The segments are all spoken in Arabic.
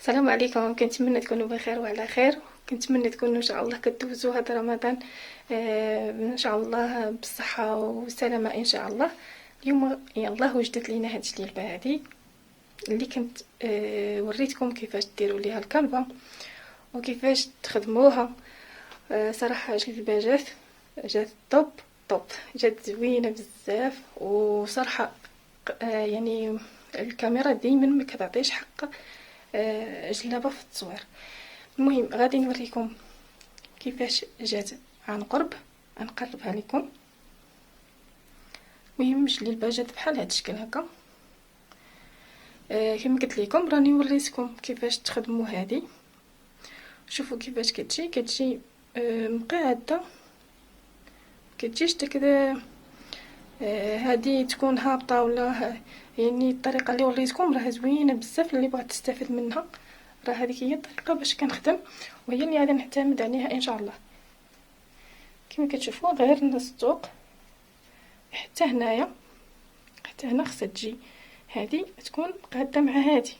السلام عليكم. كنتمنى تكونوا بخير وعلى خير. كنتمنى تكونوا ان شاء الله كدوزوا هذا رمضان ان شاء الله بالصحه والسلامه ان شاء الله. اليوم يلا وجدت لينا هاد الجلبه هذه اللي كنت وريتكم كيفاش ديروا ليها الكانفا وكيفاش تخدموها. صراحه جلبه جات طوب جات زوينه بزاف. وصراحه يعني الكاميرا دائما ما كتعطيش حق جلابه في التصوير. المهم غادي نوريكم كيفاش جات عن قرب، غنقربها لكم. المهم الجلبه جات بحال هاد الشكل هكا. كما قلت لكم راني وريتكم كيفاش تخدموا هذه. شوفوا كيفاش كتجي مقاده، كتجيش كذا. هذه تكون هابطه ولا يعني الطريقه اللي وريتكم راه زوينه بزاف. اللي بغات تستافد منها راه هذيك هي الطريقه باش كنخدم، وهي اللي غادي نعتمد عليها ان شاء الله. كما كتشوفوا غير نسطوق حتى هنايا، حتى هنا خصها تجي هذه تكون قاده مع هذه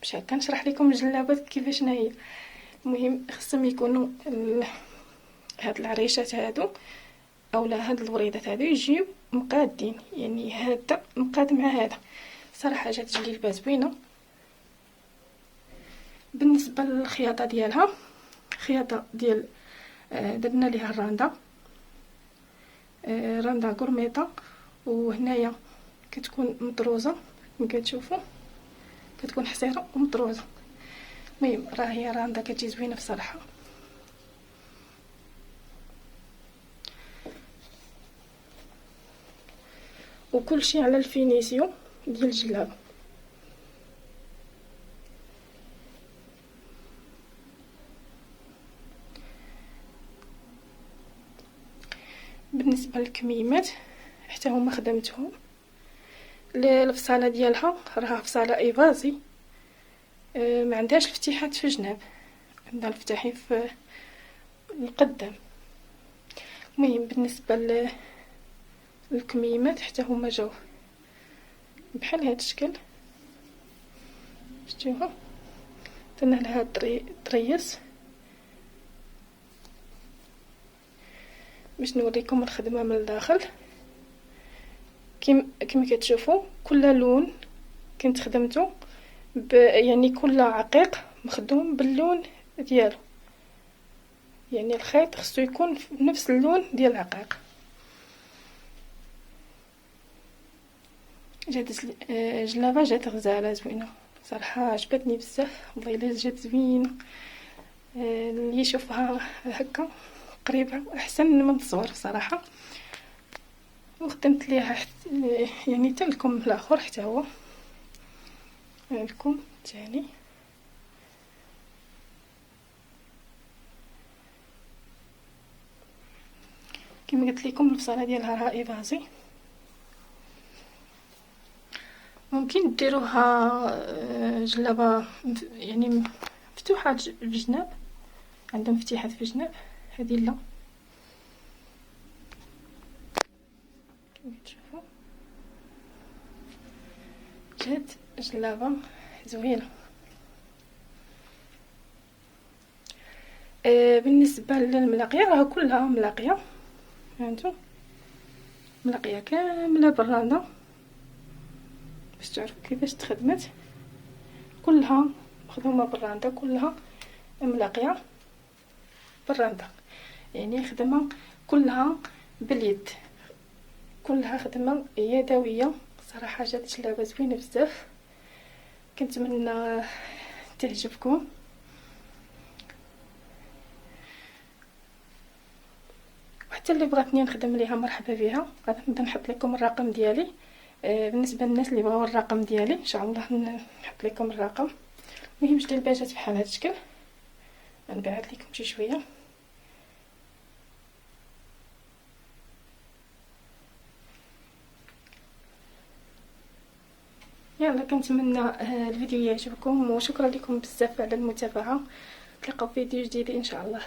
باش هكا نشرح لكم الجلابات كيفاش هي. المهم خصهم يكونوا هاد العريشات هادو اولا هاد الوريدات هادو يجيو مقادين، يعني هذا مقاد مع هذا. صراحه جات جلبه زوينه. بالنسبه للخياطه ديالها، خياطه ديال درنا ليها الراندا، راندا قرميطه، وهنايا كتكون مطروزه كما كتشوفوا، كتكون حصيره ومطروزه. المهم راه هي راندا كتجي زوينه بصراحه. وكل شيء على الفينيسيون ديال الجلابه. بالنسبه للكميمات حتى هما خدمتهم. الفصاله ديالها راها فصاله ايفازي، ما عندهاش الفتيحات في الجناب، عندها الفتحي في القدام. المهم بالنسبه للكميمات حتى هما جاو بحال هاد الشكل، شفتوها. درنا لها طريس باش نوريكم الخدمه من الداخل. كما كتشوفوا كل لون كنت خدمته يعني كل عقيق مخدوم باللون ديالو، يعني الخيط خصو يكون نفس اللون ديال العقيق. جات جلابه جات غزاله زوينه صراحه، عجبتني بزاف. والله الا جات زوينه. اللي يشوفها هكا قريبه احسن من الصور صراحه. وخدمت ليها يعني تلكم الاخر حتى هو لكم تاني. كما قلت لكم الفصاله ديالها راه ايفازي. ممكن ديروها جلابه يعني مفتوحه في الجناب، عندهم فتيحات في الجناب. هذه لا، كما تشوفوا جات جلابه زوينه. بالنسبه للملاقيه راه كلها ملاقيه، هانتو ملاقيه كامله بالراندا باش تعرفوا كيفاش تخدمت. كلها مخدومه بالراندا، كلها ملاقيه بالراندا، يعني خدمه كلها باليد، كلها خدمه يدويه. صراحه جات جلابه زوينه بزاف. كنتمنى تعجبكم. وحتى اللي بغاتني نخدم ليها مرحبا بها. غادي نحط لكم الرقم ديالي. بالنسبه للناس اللي بغاو الرقم ديالي ان شاء الله نحط لكم الرقم. المهم الجلبه جات بحال هذا الشكل. غنبعد لكم شي شويه. يلا كنتمنى الفيديو يعجبكم، وشكرا لكم بزاف على المتابعه. نتلاقاو في فيديو جديد ان شاء الله.